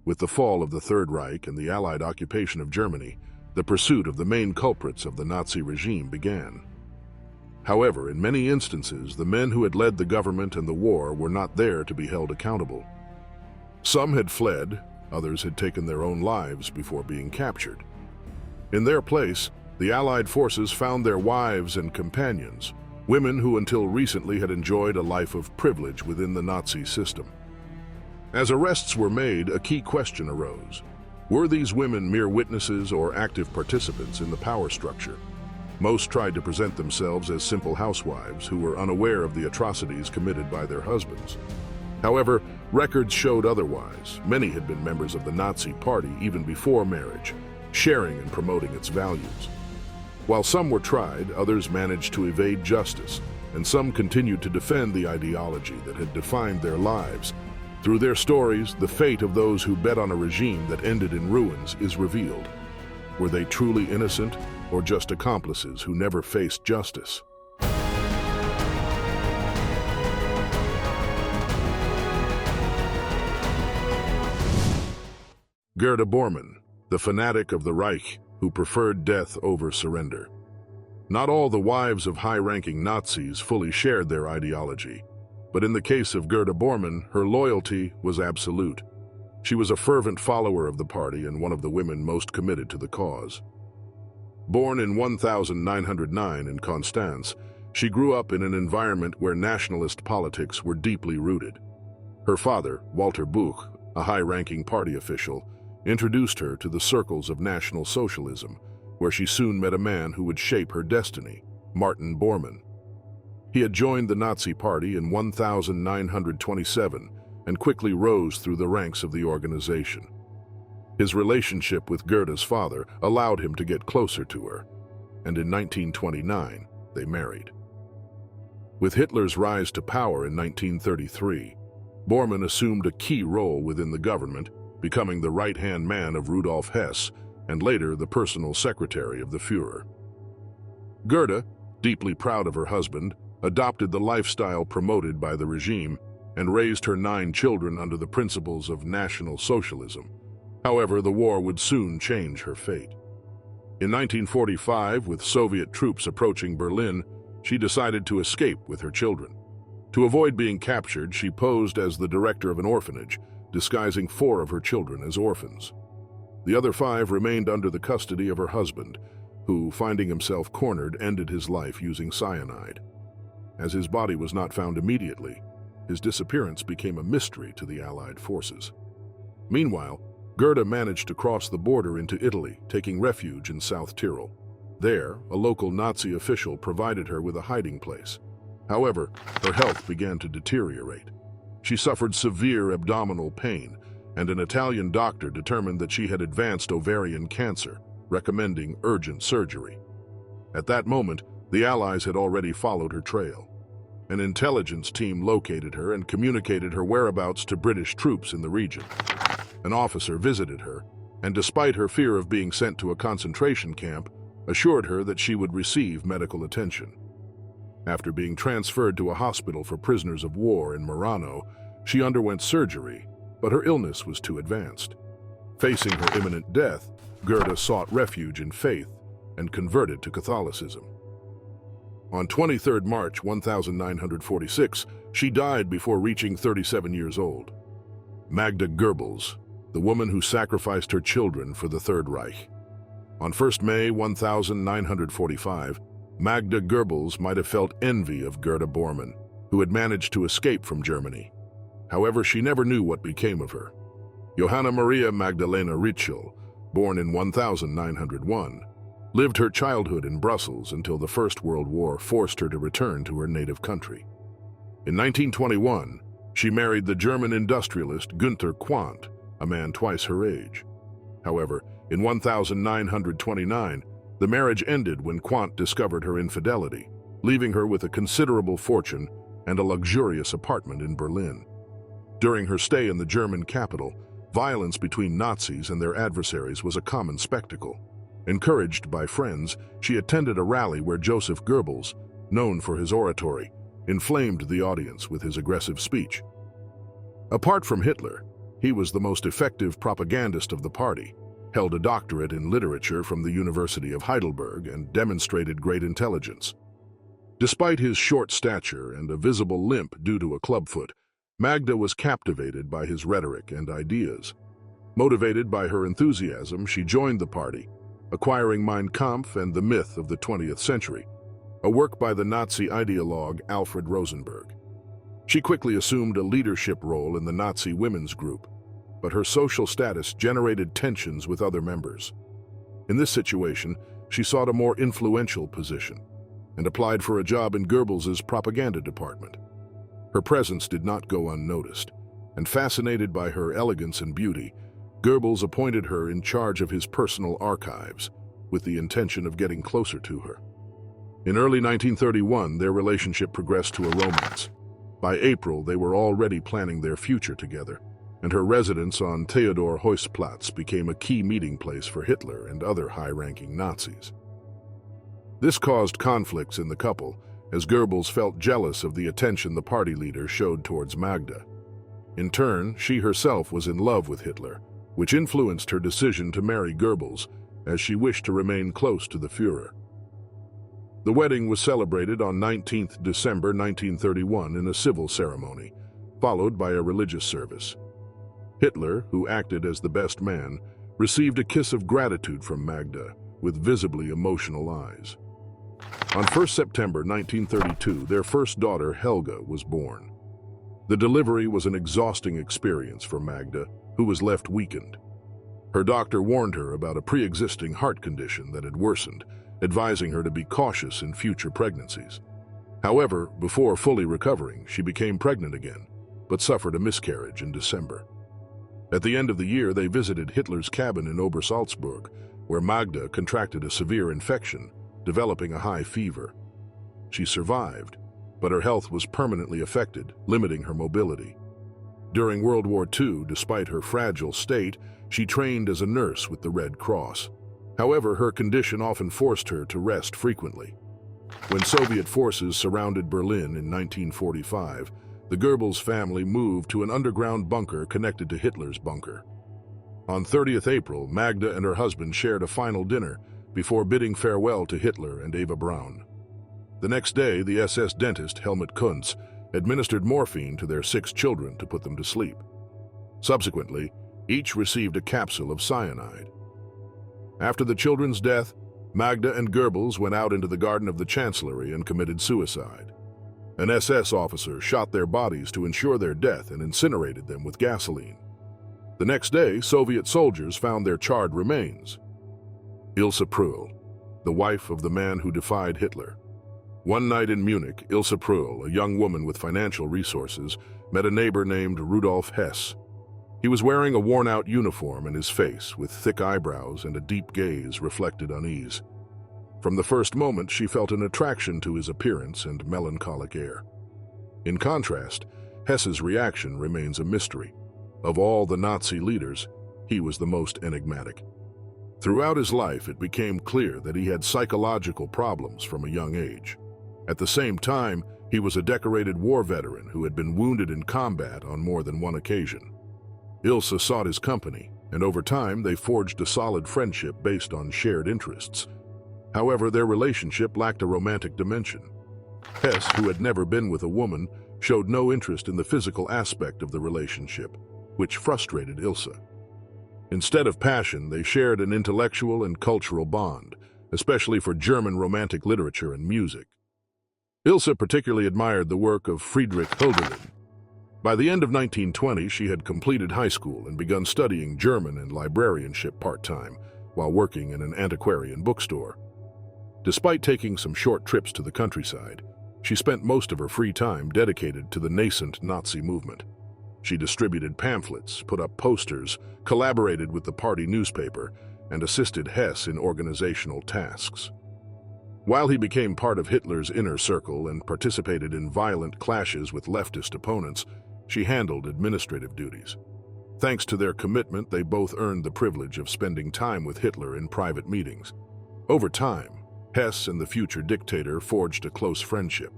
With the fall of the Third Reich and the Allied occupation of Germany, the pursuit of the main culprits of the Nazi regime began. However, in many instances, the men who had led the government and the war were not there to be held accountable. Some had fled, others had taken their own lives before being captured. In their place, the Allied forces found their wives and companions, women who until recently had enjoyed a life of privilege within the Nazi system. As arrests were made, a key question arose. Were these women mere witnesses or active participants in the power structure? Most tried to present themselves as simple housewives who were unaware of the atrocities committed by their husbands. However, records showed otherwise. Many had been members of the Nazi Party even before marriage, sharing and promoting its values. While some were tried, others managed to evade justice, and some continued to defend the ideology that had defined their lives. Through their stories, the fate of those who bet on a regime that ended in ruins is revealed. Were they truly innocent, or just accomplices who never faced justice? Gerda Bormann, the fanatic of the Reich who preferred death over surrender. Not all the wives of high-ranking Nazis fully shared their ideology, but in the case of Gerda Bormann, her loyalty was absolute. She was a fervent follower of the party and one of the women most committed to the cause. Born in 1909 in Constance, she grew up in an environment where nationalist politics were deeply rooted. Her father, Walter Buch, a high-ranking party official, introduced her to the circles of National Socialism, where she soon met a man who would shape her destiny, Martin Bormann. He had joined the Nazi Party in 1927 and quickly rose through the ranks of the organization. His relationship with Gerda's father allowed him to get closer to her, and in 1929 they married. With Hitler's rise to power in 1933, Bormann assumed a key role within the government, becoming the right-hand man of Rudolf Hess and later the personal secretary of the Führer. Gerda, deeply proud of her husband, adopted the lifestyle promoted by the regime and raised her 9 children under the principles of National Socialism. However, the war would soon change her fate. In 1945, with Soviet troops approaching Berlin, she decided to escape with her children. To avoid being captured, she posed as the director of an orphanage, disguising 4 of her children as orphans. The other 5 remained under the custody of her husband, who, finding himself cornered, ended his life using cyanide. As his body was not found immediately, his disappearance became a mystery to the Allied forces. Meanwhile, Gerda managed to cross the border into Italy, taking refuge in South Tyrol. There, a local Nazi official provided her with a hiding place. However, her health began to deteriorate. She suffered severe abdominal pain, and an Italian doctor determined that she had advanced ovarian cancer, recommending urgent surgery. At that moment, the Allies had already followed her trail. An intelligence team located her and communicated her whereabouts to British troops in the region. An officer visited her, and despite her fear of being sent to a concentration camp, assured her that she would receive medical attention. After being transferred to a hospital for prisoners of war in Murano, she underwent surgery, but her illness was too advanced. Facing her imminent death, Gerda sought refuge in faith and converted to Catholicism. On 23 March 1946, she died before reaching 37 years old. Magda Goebbels, the woman who sacrificed her children for the Third Reich. On 1 May 1945, Magda Goebbels might have felt envy of Gerda Bormann, who had managed to escape from Germany. However, she never knew what became of her. Johanna Maria Magdalena Ritschl, born in 1901, lived her childhood in Brussels until the First World War forced her to return to her native country. In 1921, she married the German industrialist Günther Quandt, a man twice her age. However, in 1929, the marriage ended when Quandt discovered her infidelity, leaving her with a considerable fortune and a luxurious apartment in Berlin. During her stay in the German capital, violence between Nazis and their adversaries was a common spectacle. Encouraged by friends, she attended a rally where Joseph Goebbels, known for his oratory, inflamed the audience with his aggressive speech. Apart from Hitler, He was the most effective propagandist of the party, held a doctorate in literature from the University of Heidelberg, and demonstrated great intelligence. Despite his short stature and a visible limp due to a clubfoot, Magda was captivated by his rhetoric and ideas. Motivated by her enthusiasm, she joined the party, acquiring Mein Kampf and the Myth of the 20th Century, a work by the Nazi ideologue Alfred Rosenberg. She quickly assumed a leadership role in the Nazi women's group, but her social status generated tensions with other members. In this situation, she sought a more influential position and applied for a job in Goebbels's propaganda department. Her presence did not go unnoticed, and fascinated by her elegance and beauty, Goebbels appointed her in charge of his personal archives, with the intention of getting closer to her. In early 1931, their relationship progressed to a romance. By April, they were already planning their future together, and her residence on Theodor-Heuss-Platz became a key meeting place for Hitler and other high-ranking Nazis. This caused conflicts in the couple, as Goebbels felt jealous of the attention the party leader showed towards Magda. In turn, she herself was in love with Hitler, which influenced her decision to marry Goebbels, as she wished to remain close to the Führer. The wedding was celebrated on 19th December 1931 in a civil ceremony, followed by a religious service. Hitler, who acted as the best man, received a kiss of gratitude from Magda, with visibly emotional eyes. On 1st September 1932, their first daughter, Helga, was born. The delivery was an exhausting experience for Magda, who was left weakened. Her doctor warned her about a pre-existing heart condition that had worsened, advising her to be cautious in future pregnancies. However, before fully recovering, she became pregnant again, but suffered a miscarriage in December. At the end of the year, they visited Hitler's cabin in Obersalzberg, where Magda contracted a severe infection, developing a high fever. She survived, but her health was permanently affected, limiting her mobility. During World War II, despite her fragile state, she trained as a nurse with the Red Cross. However, her condition often forced her to rest frequently. When Soviet forces surrounded Berlin in 1945, the Goebbels family moved to an underground bunker connected to Hitler's bunker. On 30th April, Magda and her husband shared a final dinner before bidding farewell to Hitler and Eva Braun. The next day, the SS dentist Helmut Kuntz administered morphine to their 6 children to put them to sleep. Subsequently, each received a capsule of cyanide. After the children's death, Magda and Goebbels went out into the garden of the Chancellery and committed suicide. An SS officer shot their bodies to ensure their death and incinerated them with gasoline. The next day, Soviet soldiers found their charred remains. Ilse Preull, the wife of the man who defied Hitler. One night in Munich, Ilse Preull, a young woman with financial resources, met a neighbor named Rudolf Hess. He was wearing a worn-out uniform, and his face, with thick eyebrows and a deep gaze, reflected unease. From the first moment, she felt an attraction to his appearance and melancholic air. In contrast, Hess's reaction remains a mystery. Of all the Nazi leaders, he was the most enigmatic. Throughout his life, it became clear that he had psychological problems from a young age. At the same time, he was a decorated war veteran who had been wounded in combat on more than one occasion. Ilse sought his company, and over time they forged a solid friendship based on shared interests. However, their relationship lacked a romantic dimension. Hess, who had never been with a woman, showed no interest in the physical aspect of the relationship, which frustrated Ilse. Instead of passion, they shared an intellectual and cultural bond, especially for German romantic literature and music. Ilse particularly admired the work of Friedrich Hölderlin. By the end of 1920, she had completed high school and begun studying German and librarianship part-time while working in an antiquarian bookstore. Despite taking some short trips to the countryside, she spent most of her free time dedicated to the nascent Nazi movement. She distributed pamphlets, put up posters, collaborated with the party newspaper, and assisted Hess in organizational tasks. While he became part of Hitler's inner circle and participated in violent clashes with leftist opponents, she handled administrative duties. Thanks to their commitment, they both earned the privilege of spending time with Hitler in private meetings. Over time, Hess and the future dictator forged a close friendship.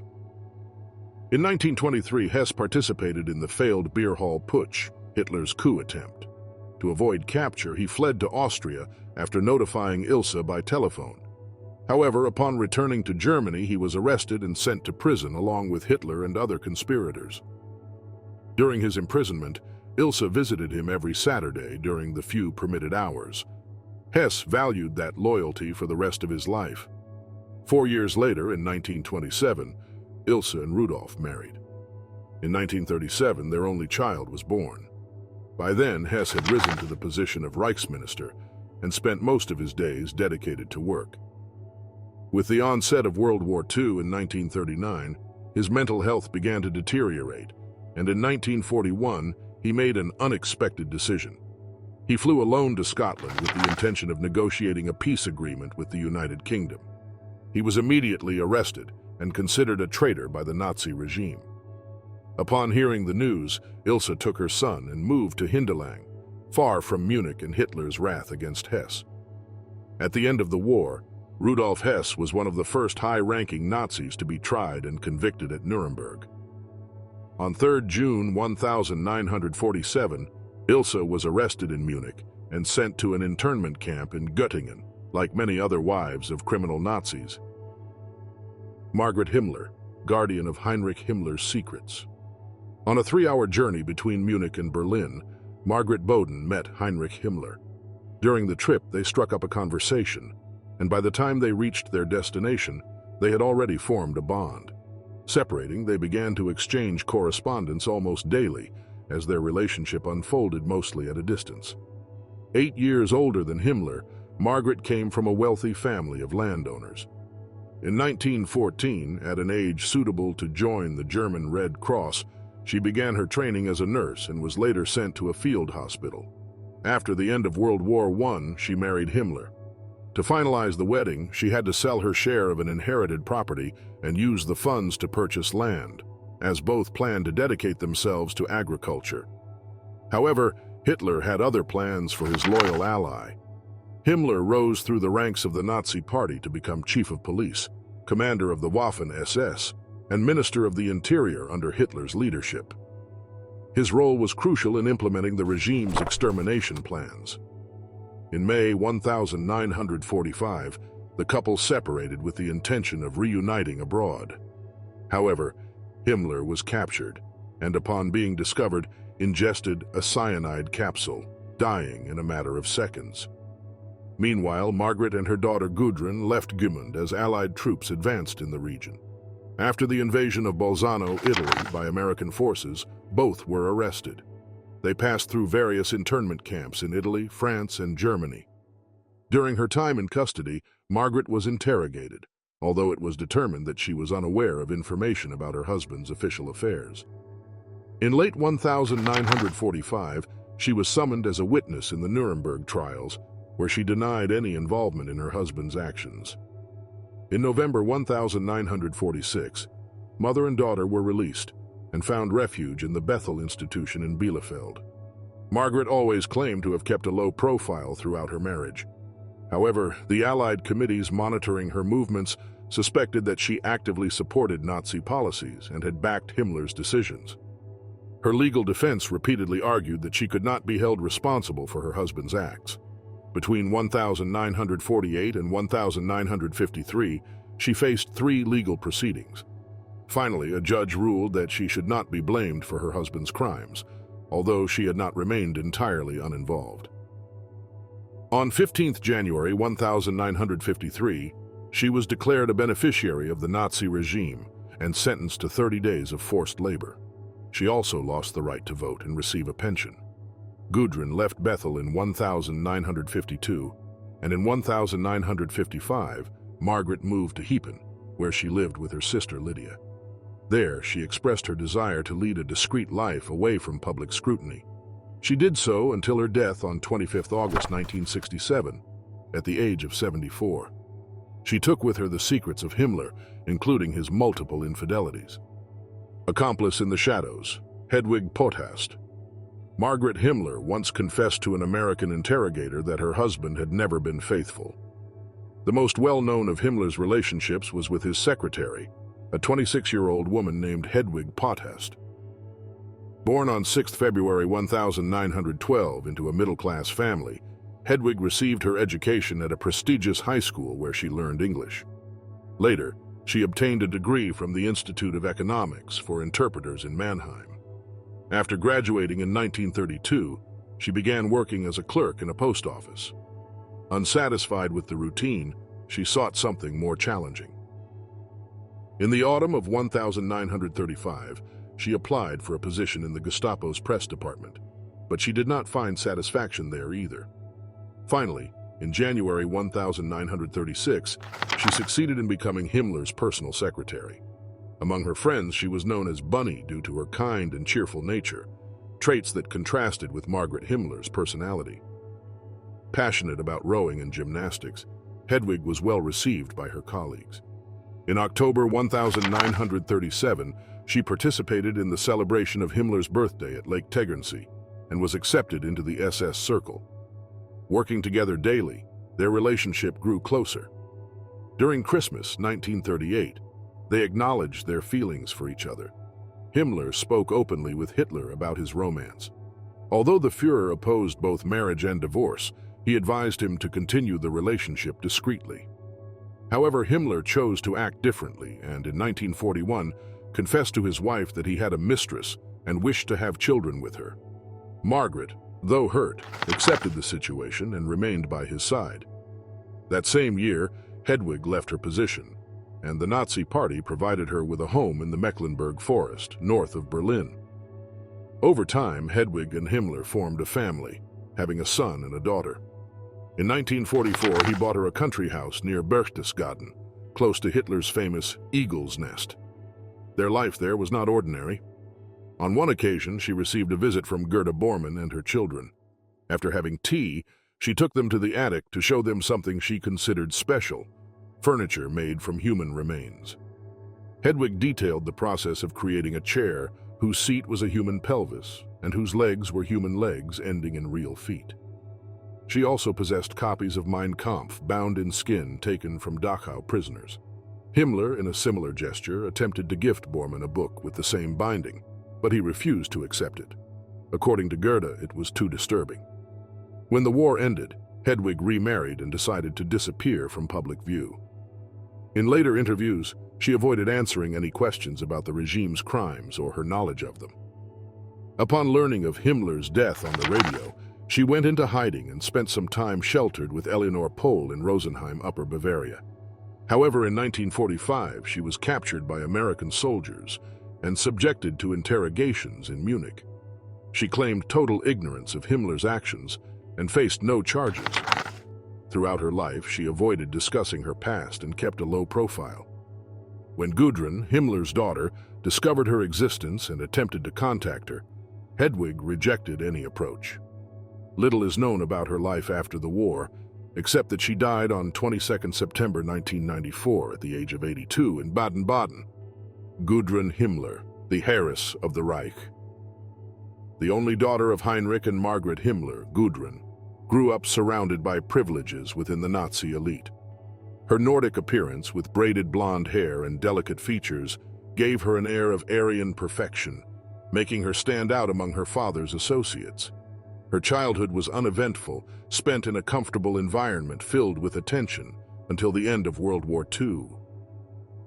In 1923, Hess participated in the failed beer hall putsch, Hitler's coup attempt. To avoid capture, he fled to Austria after notifying Ilse by telephone. However, upon returning to Germany, he was arrested and sent to prison along with Hitler and other conspirators. During his imprisonment, Ilse visited him every Saturday during the few permitted hours. Hess valued that loyalty for the rest of his life. 4 years later, in 1927, Ilse and Rudolf married. In 1937, their only child was born. By then, Hess had risen to the position of Reichsminister and spent most of his days dedicated to work. With the onset of World War II in 1939, his mental health began to deteriorate, and in 1941, he made an unexpected decision. He flew alone to Scotland with the intention of negotiating a peace agreement with the United Kingdom. He was immediately arrested and considered a traitor by the Nazi regime. Upon hearing the news, Ilse took her son and moved to Hindelang, far from Munich and Hitler's wrath against Hess. At the end of the war, Rudolf Hess was one of the first high-ranking Nazis to be tried and convicted at Nuremberg. On 3 June 1947, Ilse was arrested in Munich and sent to an internment camp in Göttingen, like many other wives of criminal Nazis. Margaret Himmler, guardian of Heinrich Himmler's secrets. On a 3-hour journey between Munich and Berlin, Margaret Boden met Heinrich Himmler. During the trip, they struck up a conversation, and by the time they reached their destination, they had already formed a bond. Separating, they began to exchange correspondence almost daily, as their relationship unfolded mostly at a distance. 8 years older than Himmler, Margaret came from a wealthy family of landowners. In 1914, at an age suitable to join the German Red Cross, she began her training as a nurse and was later sent to a field hospital. After the end of World War I, she married Himmler. To finalize the wedding, she had to sell her share of an inherited property and use the funds to purchase land, as both planned to dedicate themselves to agriculture. However, Hitler had other plans for his loyal ally. Himmler rose through the ranks of the Nazi Party to become chief of police, commander of the Waffen-SS, and Minister of the Interior under Hitler's leadership. His role was crucial in implementing the regime's extermination plans. In May 1945, the couple separated with the intention of reuniting abroad. However, Himmler was captured, and upon being discovered, ingested a cyanide capsule, dying in a matter of seconds. Meanwhile, Margaret and her daughter Gudrun left Gmund as Allied troops advanced in the region. After the invasion of Bolzano, Italy, by American forces, both were arrested. They passed through various internment camps in Italy, France, and Germany. During her time in custody, Margaret was interrogated, although it was determined that she was unaware of information about her husband's official affairs. In late 1945, she was summoned as a witness in the Nuremberg trials, where she denied any involvement in her husband's actions. In November 1946, mother and daughter were released and found refuge in the Bethel Institution in Bielefeld. Margaret always claimed to have kept a low profile throughout her marriage. However, the Allied committees monitoring her movements suspected that she actively supported Nazi policies and had backed Himmler's decisions. Her legal defense repeatedly argued that she could not be held responsible for her husband's acts. Between 1948 and 1953, she faced 3 legal proceedings. Finally, a judge ruled that she should not be blamed for her husband's crimes, although she had not remained entirely uninvolved. On 15 January 1953, she was declared a beneficiary of the Nazi regime and sentenced to 30 days of forced labor. She also lost the right to vote and receive a pension. Gudrun left Bethel in 1952, and in 1955, Margaret moved to Hepen, where she lived with her sister Lydia. There, she expressed her desire to lead a discreet life away from public scrutiny. She did so until her death on 25 August 1967, at the age of 74. She took with her the secrets of Himmler, including his multiple infidelities. Accomplice in the shadows, Hedwig Potthast. Margaret Himmler once confessed to an American interrogator that her husband had never been faithful. The most well-known of Himmler's relationships was with his secretary, a 26-year-old woman named Hedwig Potthast. Born on 6 February 1912 into a middle-class family, Hedwig received her education at a prestigious high school where she learned English. Later, she obtained a degree from the Institute of Economics for Interpreters in Mannheim. After graduating in 1932, she began working as a clerk in a post office. Unsatisfied with the routine, she sought something more challenging. In the autumn of 1935, she applied for a position in the Gestapo's press department, but she did not find satisfaction there either. Finally, in January 1936, she succeeded in becoming Himmler's personal secretary. Among her friends, she was known as Bunny due to her kind and cheerful nature, traits that contrasted with Margaret Himmler's personality. Passionate about rowing and gymnastics, Hedwig was well received by her colleagues. In October 1937, she participated in the celebration of Himmler's birthday at Lake Tegernsee and was accepted into the SS Circle. Working together daily, their relationship grew closer. During Christmas 1938, they acknowledged their feelings for each other. Himmler spoke openly with Hitler about his romance. Although the Führer opposed both marriage and divorce, he advised him to continue the relationship discreetly. However, Himmler chose to act differently and in 1941 confessed to his wife that he had a mistress and wished to have children with her. Margaret, though hurt, accepted the situation and remained by his side. That same year, Hedwig left her position, and the Nazi Party provided her with a home in the Mecklenburg Forest, north of Berlin. Over time, Hedwig and Himmler formed a family, having a son and a daughter. In 1944, he bought her a country house near Berchtesgaden, close to Hitler's famous Eagle's Nest. Their life there was not ordinary. On one occasion, she received a visit from Gerda Bormann and her children. After having tea, she took them to the attic to show them something she considered special, furniture made from human remains. Hedwig detailed the process of creating a chair whose seat was a human pelvis and whose legs were human legs ending in real feet. She also possessed copies of Mein Kampf bound in skin taken from Dachau prisoners. Himmler, in a similar gesture, attempted to gift Bormann a book with the same binding, but he refused to accept it. According to Gerda, it was too disturbing. When the war ended, Hedwig remarried and decided to disappear from public view. In later interviews, she avoided answering any questions about the regime's crimes or her knowledge of them. Upon learning of Himmler's death on the radio, she went into hiding and spent some time sheltered with Eleanor Pohl in Rosenheim, Upper Bavaria. However, in 1945, she was captured by American soldiers and subjected to interrogations in Munich. She claimed total ignorance of Himmler's actions and faced no charges. Throughout her life, she avoided discussing her past and kept a low profile. When Gudrun, Himmler's daughter, discovered her existence and attempted to contact her, Hedwig rejected any approach. Little is known about her life after the war, except that she died on 22 September 1994 at the age of 82 in Baden-Baden. Gudrun Himmler, the heiress of the Reich. The only daughter of Heinrich and Margaret Himmler, Gudrun, grew up surrounded by privileges within the Nazi elite. Her Nordic appearance, with braided blonde hair and delicate features, gave her an air of Aryan perfection, making her stand out among her father's associates. Her childhood was uneventful, spent in a comfortable environment filled with attention until the end of World War II.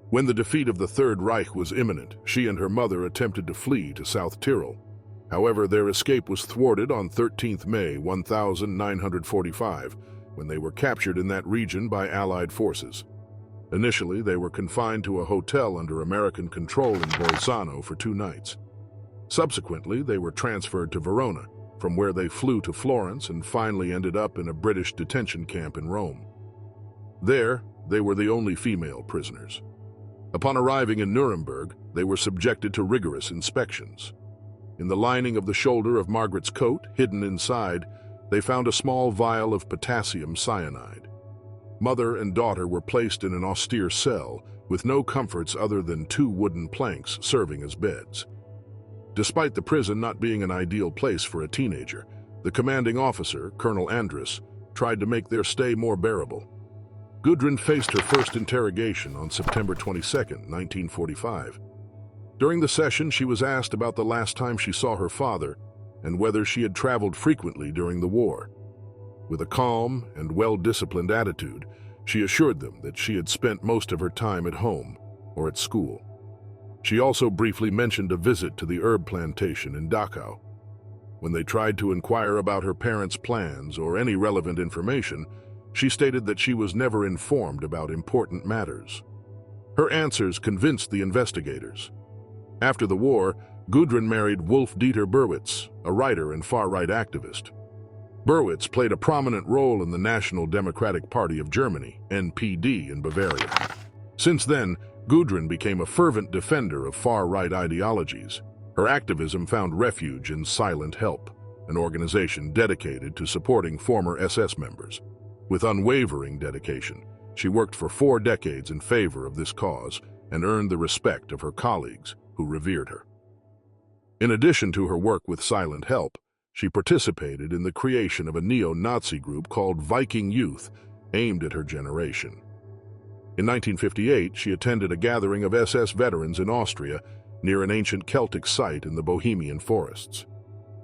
When the defeat of the Third Reich was imminent, she and her mother attempted to flee to South Tyrol. However, their escape was thwarted on 13 May 1945, when they were captured in that region by Allied forces. Initially, they were confined to a hotel under American control in Bolzano for 2 nights. Subsequently, they were transferred to Verona, from where they flew to Florence and finally ended up in a British detention camp in Rome. There, they were the only female prisoners. Upon arriving in Nuremberg, they were subjected to rigorous inspections. In the lining of the shoulder of Margaret's coat, hidden inside, they found a small vial of potassium cyanide. Mother and daughter were placed in an austere cell with no comforts other than 2 wooden planks serving as beds. Despite the prison not being an ideal place for a teenager, the commanding officer, Colonel Andrus, tried to make their stay more bearable. Gudrun faced her first interrogation on September 22, 1945. During the session, she was asked about the last time she saw her father and whether she had traveled frequently during the war. With a calm and well-disciplined attitude, she assured them that she had spent most of her time at home or at school. She also briefly mentioned a visit to the herb plantation in Dachau. When they tried to inquire about her parents' plans or any relevant information, she stated that she was never informed about important matters. Her answers convinced the investigators. After the war, Gudrun married Wolf-Dieter Berwitz, a writer and far-right activist. Berwitz played a prominent role in the National Democratic Party of Germany, NPD, in Bavaria. Since then, Gudrun became a fervent defender of far-right ideologies. Her activism found refuge in Silent Help, an organization dedicated to supporting former SS members. With unwavering dedication, she worked for 4 decades in favor of this cause and earned the respect of her colleagues, who revered her. In addition to her work with Silent Help, she participated in the creation of a neo-Nazi group called Viking Youth, aimed at her generation. In 1958, she attended a gathering of SS veterans in Austria near an ancient Celtic site in the Bohemian forests.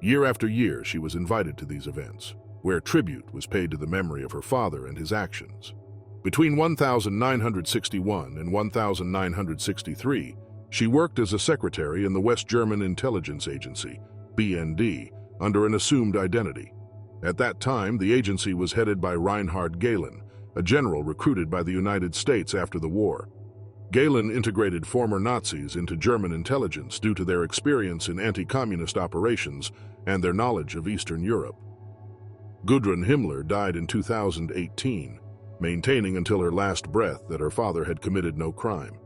Year after year, she was invited to these events, where tribute was paid to the memory of her father and his actions. Between 1961 and 1963, she worked as a secretary in the West German Intelligence Agency, BND, under an assumed identity. At that time, the agency was headed by Reinhard Gehlen, a general recruited by the United States after the war. Gehlen integrated former Nazis into German intelligence due to their experience in anti-communist operations and their knowledge of Eastern Europe. Gudrun Himmler died in 2018, maintaining until her last breath that her father had committed no crime.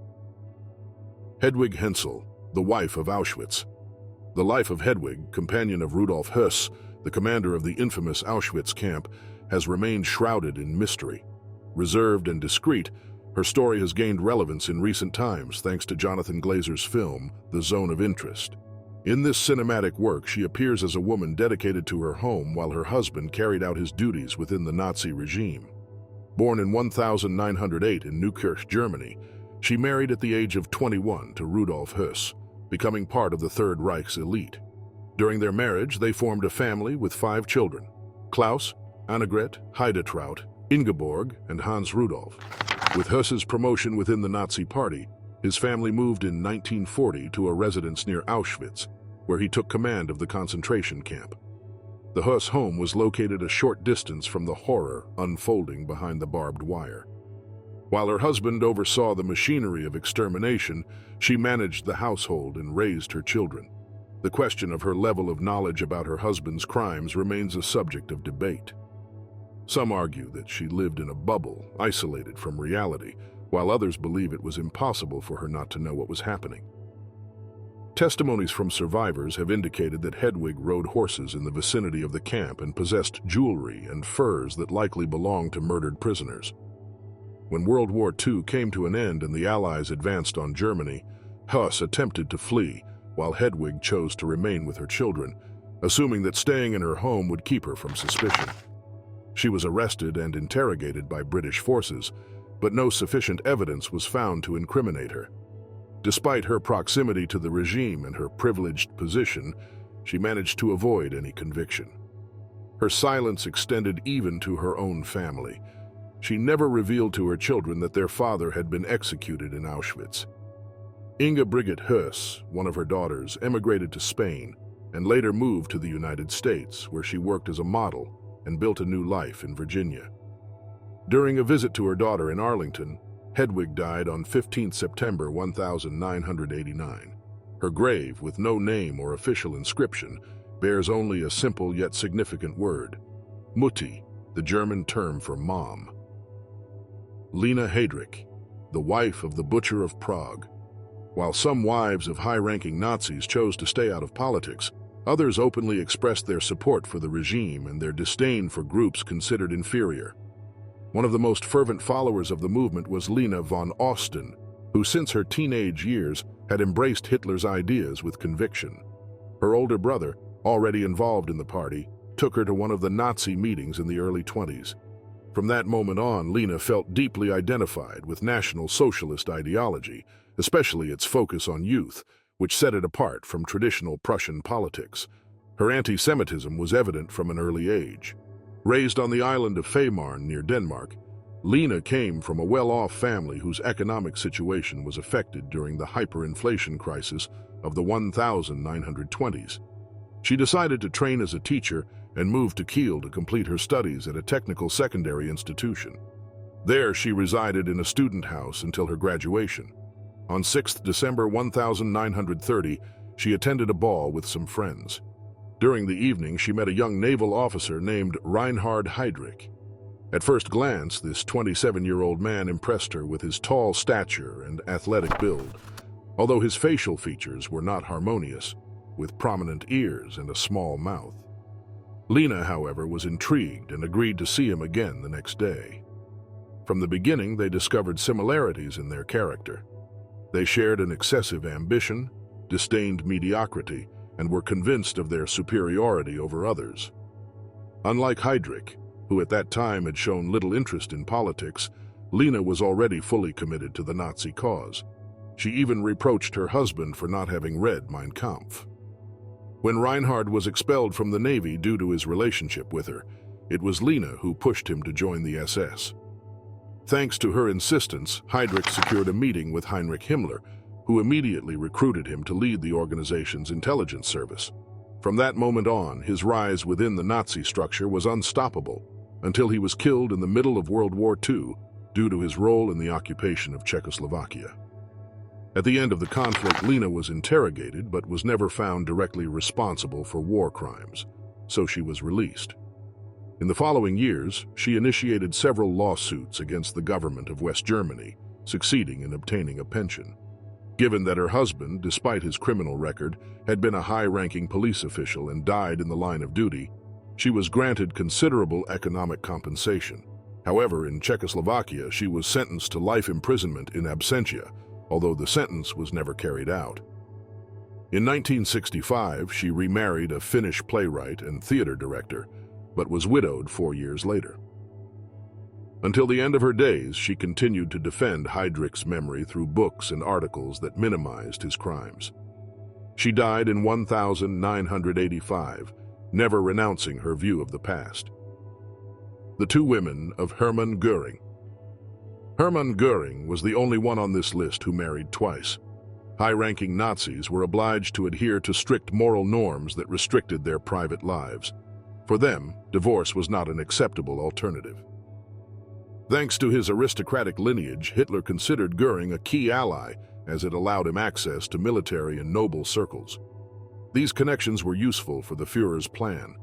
Hedwig Hensel, the wife of Auschwitz. The life of Hedwig, companion of Rudolf Höss, the commander of the infamous Auschwitz camp, has remained shrouded in mystery. Reserved and discreet, her story has gained relevance in recent times thanks to Jonathan Glazer's film, The Zone of Interest. In this cinematic work, she appears as a woman dedicated to her home while her husband carried out his duties within the Nazi regime. Born in 1908 in Neukirch, Germany, she married at the age of 21 to Rudolf Höss, becoming part of the Third Reich's elite. During their marriage, they formed a family with 5 children: Klaus, Annegret, Heidetraut, Ingeborg, and Hans Rudolf. With Höss's promotion within the Nazi Party, his family moved in 1940 to a residence near Auschwitz, where he took command of the concentration camp. The Höss home was located a short distance from the horror unfolding behind the barbed wire. While her husband oversaw the machinery of extermination, she managed the household and raised her children. The question of her level of knowledge about her husband's crimes remains a subject of debate. Some argue that she lived in a bubble, isolated from reality, while others believe it was impossible for her not to know what was happening. Testimonies from survivors have indicated that Hedwig rode horses in the vicinity of the camp and possessed jewelry and furs that likely belonged to murdered prisoners. When World War II came to an end and the Allies advanced on Germany, Höss attempted to flee, while Hedwig chose to remain with her children, assuming that staying in her home would keep her from suspicion. She was arrested and interrogated by British forces, but no sufficient evidence was found to incriminate her. Despite her proximity to the regime and her privileged position, she managed to avoid any conviction. Her silence extended even to her own family. She never revealed to her children that their father had been executed in Auschwitz. Inga Brigitte Höss, one of her daughters, emigrated to Spain and later moved to the United States, where she worked as a model and built a new life in Virginia. During a visit to her daughter in Arlington, Hedwig died on 15 September 1989. Her grave, with no name or official inscription, bears only a simple yet significant word: Mutti, the German term for mom. Lena Heydrich, the wife of the Butcher of Prague. While some wives of high-ranking Nazis chose to stay out of politics, others openly expressed their support for the regime and their disdain for groups considered inferior. One of the most fervent followers of the movement was Lena von Osten, who since her teenage years had embraced Hitler's ideas with conviction. Her older brother, already involved in the party, took her to one of the Nazi meetings in the early 20s. From that moment on, Lena felt deeply identified with National Socialist ideology, especially its focus on youth, which set it apart from traditional Prussian politics. Her anti-Semitism was evident from an early age. Raised on the island of Fehmarn near Denmark, Lena came from a well-off family whose economic situation was affected during the hyperinflation crisis of the 1920s. She decided to train as a teacher and moved to Kiel to complete her studies at a technical secondary institution. There, she resided in a student house until her graduation. On 6th December 1930, she attended a ball with some friends. During the evening, she met a young naval officer named Reinhard Heydrich. At first glance, this 27-year-old man impressed her with his tall stature and athletic build, although his facial features were not harmonious, with prominent ears and a small mouth. Lena, however, was intrigued and agreed to see him again the next day. From the beginning, they discovered similarities in their character. They shared an excessive ambition, disdained mediocrity, and were convinced of their superiority over others. Unlike Heydrich, who at that time had shown little interest in politics, Lena was already fully committed to the Nazi cause. She even reproached her husband for not having read Mein Kampf. When Reinhard was expelled from the Navy due to his relationship with her, it was Lena who pushed him to join the SS. Thanks to her insistence, Heydrich secured a meeting with Heinrich Himmler, who immediately recruited him to lead the organization's intelligence service. From that moment on, his rise within the Nazi structure was unstoppable, until he was killed in the middle of World War II due to his role in the occupation of Czechoslovakia. At the end of the conflict, Lena was interrogated but was never found directly responsible for war crimes, so she was released. In the following years, she initiated several lawsuits against the government of West Germany, succeeding in obtaining a pension. Given that her husband, despite his criminal record, had been a high-ranking police official and died in the line of duty, she was granted considerable economic compensation. However, in Czechoslovakia, she was sentenced to life imprisonment in absentia, although the sentence was never carried out. In 1965, she remarried a Finnish playwright and theater director, but was widowed 4 years later. Until the end of her days, she continued to defend Heydrich's memory through books and articles that minimized his crimes. She died in 1985, never renouncing her view of the past. The two women of Hermann Göring. Hermann Göring was the only one on this list who married twice. High-ranking Nazis were obliged to adhere to strict moral norms that restricted their private lives. For them, divorce was not an acceptable alternative. Thanks to his aristocratic lineage, Hitler considered Göring a key ally, as it allowed him access to military and noble circles. These connections were useful for the Führer's plan,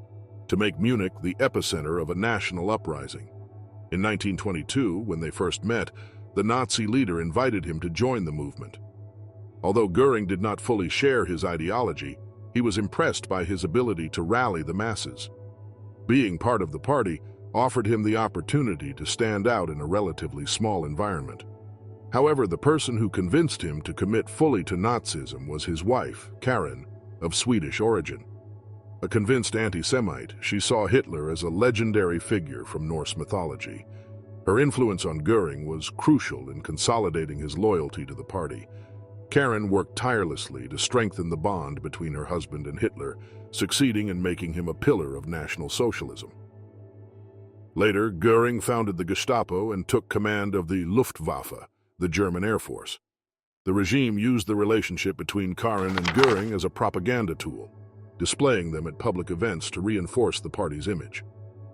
to make Munich the epicenter of a national uprising. In 1922, when they first met, the Nazi leader invited him to join the movement. Although Göring did not fully share his ideology, he was impressed by his ability to rally the masses. Being part of the party offered him the opportunity to stand out in a relatively small environment. However, the person who convinced him to commit fully to Nazism was his wife, Karin, of Swedish origin. A convinced anti-Semite, she saw Hitler as a legendary figure from Norse mythology. Her influence on Göring was crucial in consolidating his loyalty to the party. Karin worked tirelessly to strengthen the bond between her husband and Hitler, succeeding in making him a pillar of National Socialism. Later, Göring founded the Gestapo and took command of the Luftwaffe, the German Air Force. The regime used the relationship between Karin and Göring as a propaganda tool, displaying them at public events to reinforce the party's image.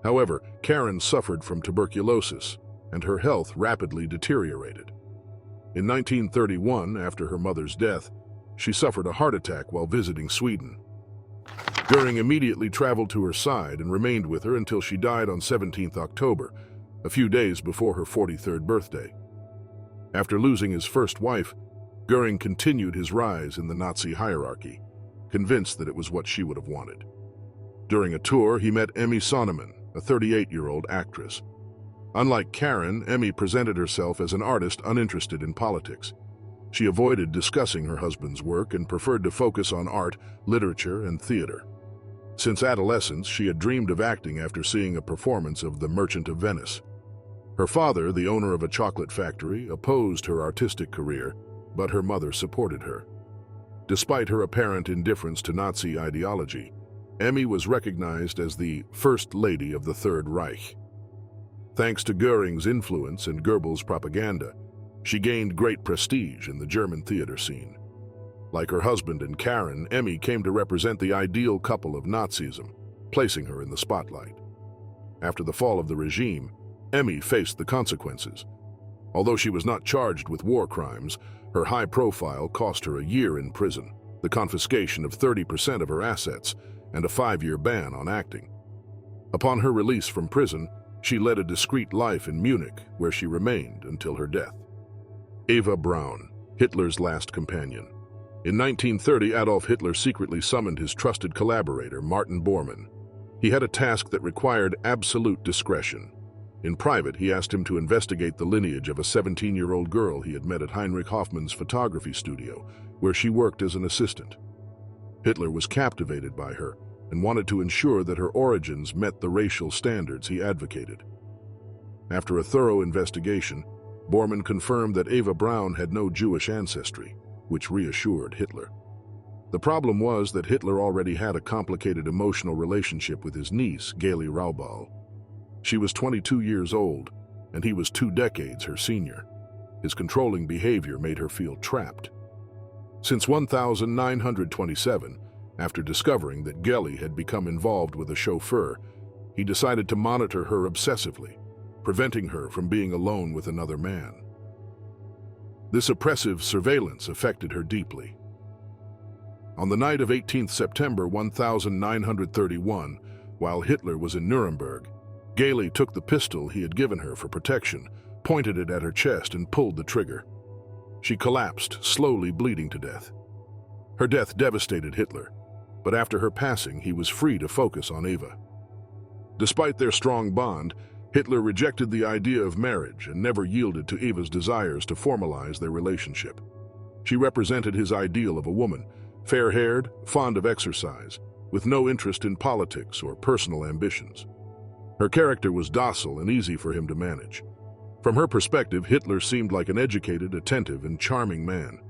However, Karin suffered from tuberculosis, and her health rapidly deteriorated. In 1931, after her mother's death, she suffered a heart attack while visiting Sweden. Göring immediately traveled to her side and remained with her until she died on 17th October, a few days before her 43rd birthday. After losing his first wife, Göring continued his rise in the Nazi hierarchy, convinced that it was what she would have wanted. During a tour, he met Emmy Sonnemann, a 38-year-old actress. Unlike Karin, Emmy presented herself as an artist uninterested in politics. She avoided discussing her husband's work and preferred to focus on art, literature, and theater. Since adolescence, she had dreamed of acting after seeing a performance of The Merchant of Venice. Her father, the owner of a chocolate factory, opposed her artistic career, but her mother supported her. Despite her apparent indifference to Nazi ideology, Emmy was recognized as the First Lady of the Third Reich. Thanks to Goering's influence and Goebbels' propaganda, she gained great prestige in the German theater scene. Like her husband and Karen, Emmy came to represent the ideal couple of Nazism, placing her in the spotlight. After the fall of the regime, Emmy faced the consequences. Although she was not charged with war crimes, her high profile cost her a year in prison, the confiscation of 30% of her assets, and a 5-year ban on acting. Upon her release from prison, she led a discreet life in Munich, where she remained until her death. Eva Braun, Hitler's last companion. In 1930, Adolf Hitler secretly summoned his trusted collaborator, Martin Bormann. He had a task that required absolute discretion. In private, he asked him to investigate the lineage of a 17-year-old girl he had met at Heinrich Hoffmann's photography studio, where she worked as an assistant. Hitler was captivated by her and wanted to ensure that her origins met the racial standards he advocated. After a thorough investigation, Bormann confirmed that Eva Braun had no Jewish ancestry, which reassured Hitler. The problem was that Hitler already had a complicated emotional relationship with his niece, Gaily Raubal. She was 22 years old, and he was 2 decades her senior. His controlling behavior made her feel trapped. Since 1927, after discovering that Gaily had become involved with a chauffeur, he decided to monitor her obsessively, preventing her from being alone with another man. This oppressive surveillance affected her deeply. On the night of 18th September 1931, while Hitler was in Nuremberg, Gaily took the pistol he had given her for protection, pointed it at her chest, and pulled the trigger. She collapsed, slowly bleeding to death. Her death devastated Hitler, but after her passing, he was free to focus on Eva. Despite their strong bond, Hitler rejected the idea of marriage and never yielded to Eva's desires to formalize their relationship. She represented his ideal of a woman, fair-haired, fond of exercise, with no interest in politics or personal ambitions. Her character was docile and easy for him to manage. From her perspective, Hitler seemed like an educated, attentive, and charming man.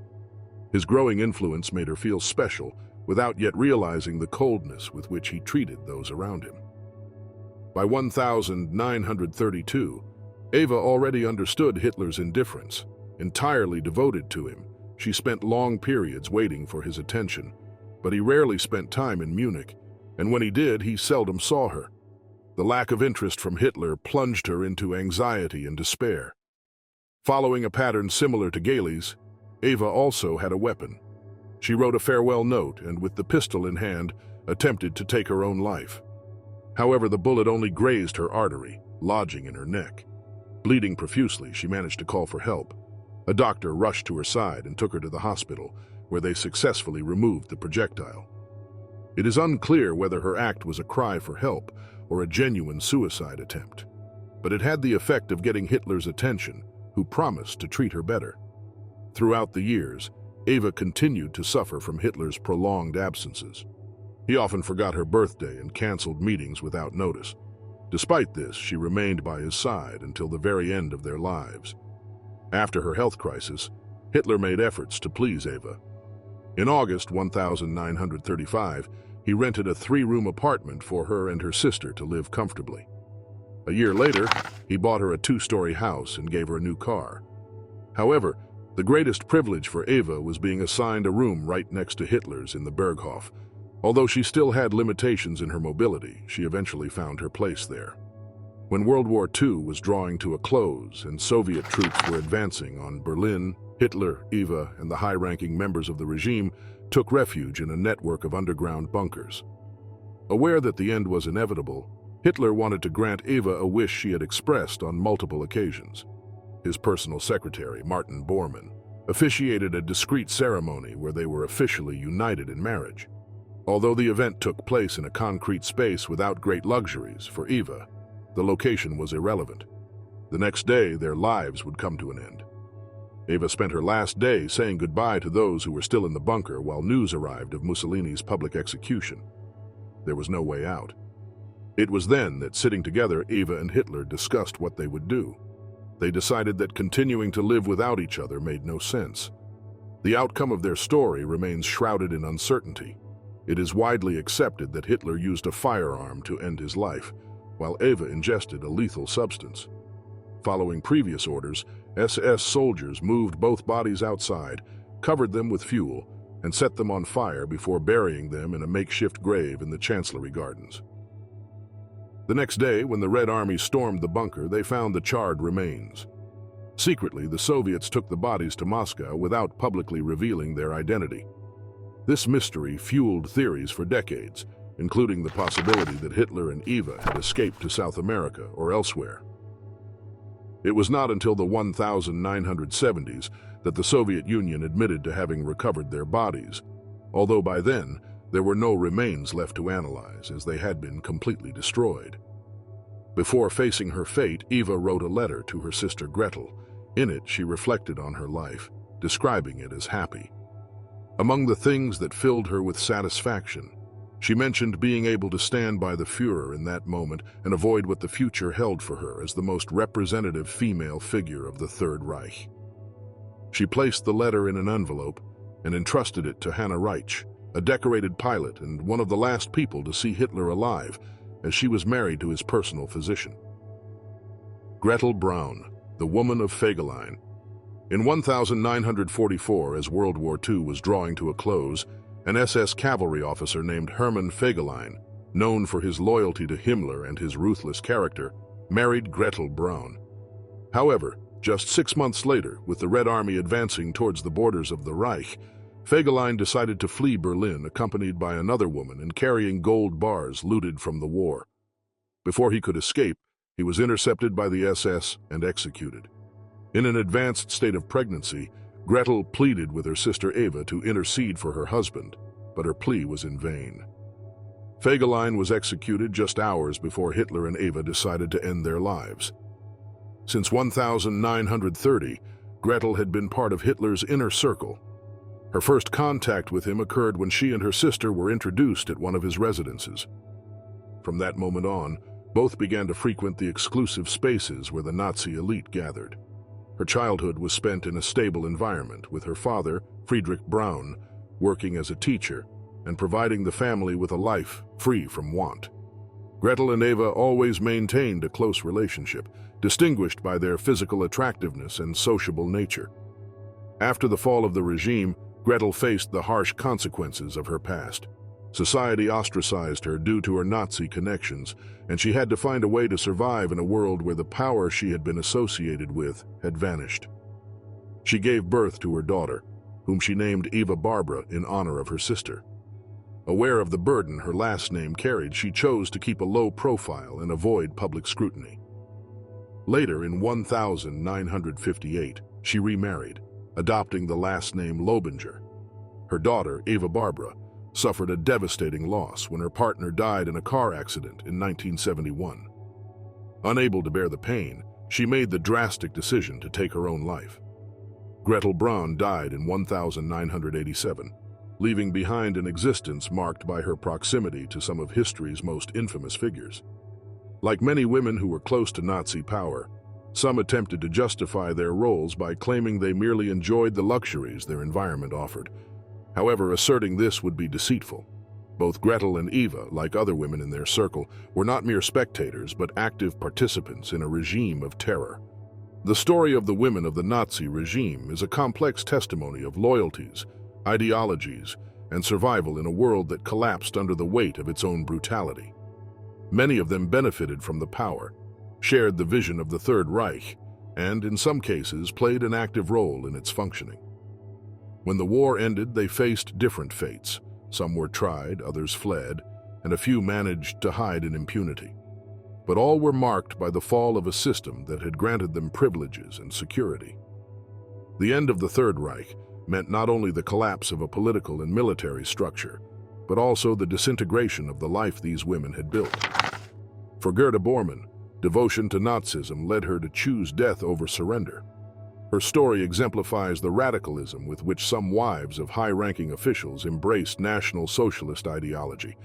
His growing influence made her feel special without yet realizing the coldness with which he treated those around him. By 1932, Eva already understood Hitler's indifference. Entirely devoted to him, she spent long periods waiting for his attention, but he rarely spent time in Munich, and when he did, he seldom saw her. The lack of interest from Hitler plunged her into anxiety and despair. Following a pattern similar to Gaily's, Eva also had a weapon. She wrote a farewell note and, with the pistol in hand, attempted to take her own life. However, the bullet only grazed her artery, lodging in her neck. Bleeding profusely, she managed to call for help. A doctor rushed to her side and took her to the hospital, where they successfully removed the projectile. It is unclear whether her act was a cry for help or a genuine suicide attempt, but it had the effect of getting Hitler's attention, who promised to treat her better. Throughout the years, Eva continued to suffer from Hitler's prolonged absences. He often forgot her birthday and canceled meetings without notice. Despite this, she remained by his side until the very end of their lives. After her health crisis, Hitler made efforts to please Eva. In August 1935, he rented a 3-room apartment for her and her sister to live comfortably. A year later, he bought her a 2-story house and gave her a new car. However, the greatest privilege for Eva was being assigned a room right next to Hitler's in the Berghof. Although she still had limitations in her mobility, she eventually found her place there. When World War II was drawing to a close and Soviet troops were advancing on Berlin, Hitler, Eva, and the high-ranking members of the regime took refuge in a network of underground bunkers. Aware that the end was inevitable, Hitler wanted to grant Eva a wish she had expressed on multiple occasions. His personal secretary, Martin Bormann, officiated a discreet ceremony where they were officially united in marriage. Although the event took place in a concrete space without great luxuries for Eva, the location was irrelevant. The next day, their lives would come to an end. Eva spent her last day saying goodbye to those who were still in the bunker while news arrived of Mussolini's public execution. There was no way out. It was then that, sitting together, Eva and Hitler discussed what they would do. They decided that continuing to live without each other made no sense. The outcome of their story remains shrouded in uncertainty. It is widely accepted that Hitler used a firearm to end his life, while Eva ingested a lethal substance. Following previous orders, SS soldiers moved both bodies outside, covered them with fuel, and set them on fire before burying them in a makeshift grave in the Chancellery Gardens. The next day, when the Red Army stormed the bunker, they found the charred remains. Secretly, the Soviets took the bodies to Moscow without publicly revealing their identity. This mystery fueled theories for decades, including the possibility that Hitler and Eva had escaped to South America or elsewhere. It was not until the 1970s that the Soviet Union admitted to having recovered their bodies, although by then there were no remains left to analyze, as they had been completely destroyed. Before facing her fate, Eva wrote a letter to her sister Gretel. In it, she reflected on her life, describing it as happy. Among the things that filled her with satisfaction, she mentioned being able to stand by the Führer in that moment and avoid what the future held for her as the most representative female figure of the Third Reich. She placed the letter in an envelope and entrusted it to Hannah Reich, a decorated pilot and one of the last people to see Hitler alive, as she was married to his personal physician. Gretel Braun, the woman of Fegelein. In 1944, as World War II was drawing to a close, an SS cavalry officer named Hermann Fegelein, known for his loyalty to Himmler and his ruthless character, married Gretel Braun. However, just 6 months later, with the Red Army advancing towards the borders of the Reich, Fegelein decided to flee Berlin, accompanied by another woman and carrying gold bars looted from the war. Before he could escape, he was intercepted by the SS and executed. In an advanced state of pregnancy, Gretel pleaded with her sister Eva to intercede for her husband, but her plea was in vain. Fegelein was executed just hours before Hitler and Eva decided to end their lives. Since 1930, Gretel had been part of Hitler's inner circle. Her first contact with him occurred when she and her sister were introduced at one of his residences. From that moment on, both began to frequent the exclusive spaces where the Nazi elite gathered. Her childhood was spent in a stable environment, with her father, Friedrich Braun, working as a teacher and providing the family with a life free from want. Gretel and Eva always maintained a close relationship, distinguished by their physical attractiveness and sociable nature. After the fall of the regime, Gretel faced the harsh consequences of her past. Society ostracized her due to her Nazi connections, and she had to find a way to survive in a world where the power she had been associated with had vanished. She gave birth to her daughter, whom she named Eva Barbara in honor of her sister. Aware of the burden her last name carried, she chose to keep a low profile and avoid public scrutiny. Later, in 1958, she remarried, adopting the last name Lobinger. Her daughter, Eva Barbara, suffered a devastating loss when her partner died in a car accident in 1971. Unable to bear the pain, she made the drastic decision to take her own life. Gretel Braun died in 1987, leaving behind an existence marked by her proximity to some of history's most infamous figures. Like many women who were close to Nazi power, some attempted to justify their roles by claiming they merely enjoyed the luxuries their environment offered. However, asserting this would be deceitful. Both Gretel and Eva, like other women in their circle, were not mere spectators but active participants in a regime of terror. The story of the women of the Nazi regime is a complex testimony of loyalties, ideologies, and survival in a world that collapsed under the weight of its own brutality. Many of them benefited from the power, shared the vision of the Third Reich, and, in some cases, played an active role in its functioning. When the war ended, they faced different fates. Some were tried, others fled, and a few managed to hide in impunity. But all were marked by the fall of a system that had granted them privileges and security. The end of the Third Reich meant not only the collapse of a political and military structure, but also the disintegration of the life these women had built. For Gerda Bormann, devotion to Nazism led her to choose death over surrender. Her story exemplifies the radicalism with which some wives of high-ranking officials embraced National Socialist ideology,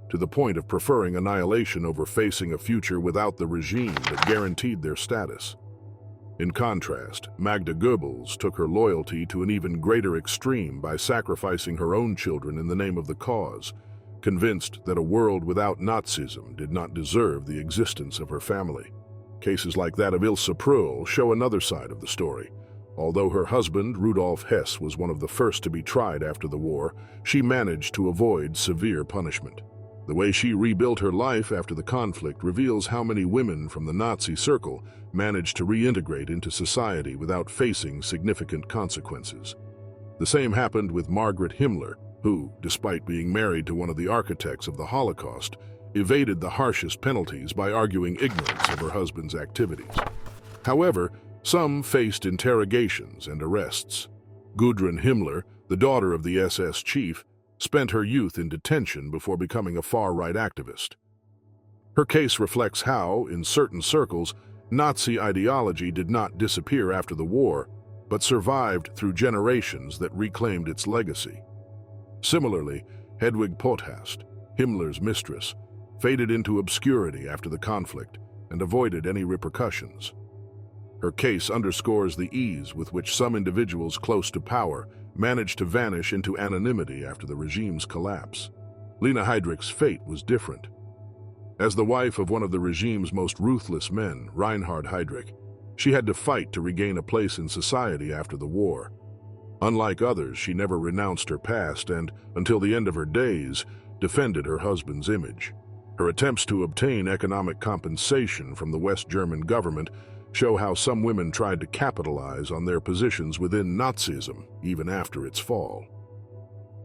to the point of preferring annihilation over facing a future without the regime that guaranteed their status. In contrast, Magda Goebbels took her loyalty to an even greater extreme by sacrificing her own children in the name of the cause, convinced that a world without Nazism did not deserve the existence of her family. Cases like that of Ilse Pröll show another side of the story. Although her husband, Rudolf Hess, was one of the first to be tried after the war, she managed to avoid severe punishment. The way she rebuilt her life after the conflict reveals how many women from the Nazi circle managed to reintegrate into society without facing significant consequences. The same happened with Margaret Himmler, who, despite being married to one of the architects of the Holocaust, evaded the harshest penalties by arguing ignorance of her husband's activities. However, some faced interrogations and arrests. Gudrun Himmler, the daughter of the SS chief, spent her youth in detention before becoming a far-right activist. Her case reflects how, in certain circles, Nazi ideology did not disappear after the war, but survived through generations that reclaimed its legacy. Similarly, Hedwig Pothast, Himmler's mistress, faded into obscurity after the conflict and avoided any repercussions. Her case underscores the ease with which some individuals close to power managed to vanish into anonymity after the regime's collapse. Lena Heydrich's fate was different. As the wife of one of the regime's most ruthless men, Reinhard Heydrich, she had to fight to regain a place in society after the war. Unlike others, she never renounced her past and, until the end of her days, defended her husband's image. Her attempts to obtain economic compensation from the West German government show how some women tried to capitalize on their positions within Nazism, even after its fall.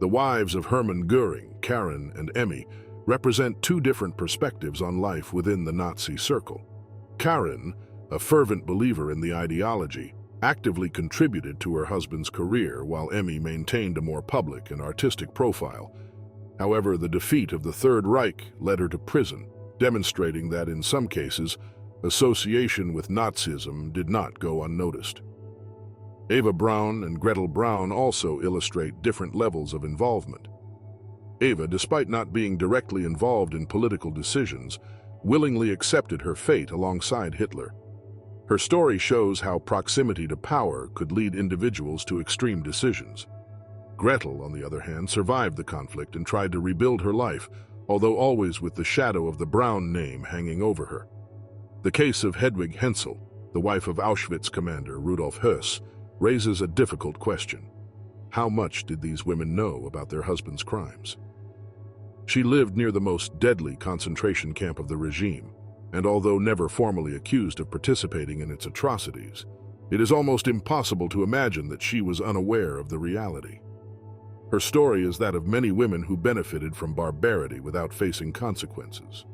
The wives of Hermann Göring, Karen and Emmy, represent two different perspectives on life within the Nazi circle. Karen, a fervent believer in the ideology, actively contributed to her husband's career, while Emmy maintained a more public and artistic profile. However, the defeat of the Third Reich led her to prison, demonstrating that in some cases, association with Nazism did not go unnoticed. Eva Braun and Gretel Braun also illustrate different levels of involvement. Eva, despite not being directly involved in political decisions, willingly accepted her fate alongside Hitler. Her story shows how proximity to power could lead individuals to extreme decisions. Gretel, on the other hand, survived the conflict and tried to rebuild her life, although always with the shadow of the Braun name hanging over her. The case of Hedwig Hensel, the wife of Auschwitz commander Rudolf Höss, raises a difficult question. How much did these women know about their husbands' crimes? She lived near the most deadly concentration camp of the regime, and although never formally accused of participating in its atrocities, it is almost impossible to imagine that she was unaware of the reality. Her story is that of many women who benefited from barbarity without facing consequences.